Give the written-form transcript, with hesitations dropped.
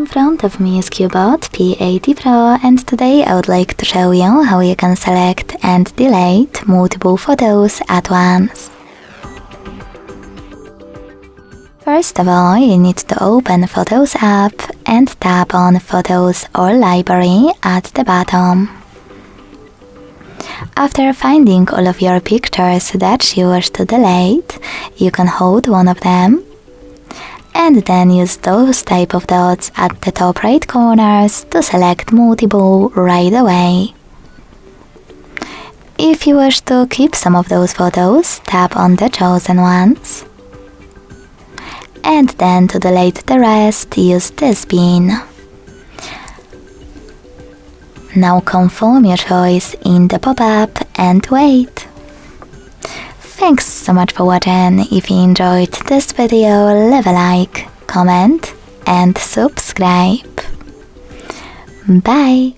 In front of me is Cubot P80 Pro, and today I would like to show you how you can select and delete multiple photos at once. First of all, you need to open Photos app and tap on Photos or Library at the bottom. After finding all of your pictures that you wish to delete, you can hold one of them and then use those type of dots at the top right corners to select multiple right away. If you wish to keep some of those photos, tap on the chosen ones. And then to delete the rest, use this bin. Now confirm your choice in the pop-up and wait. Thanks so much for watching. If you enjoyed this video, leave a like, comment and subscribe. Bye!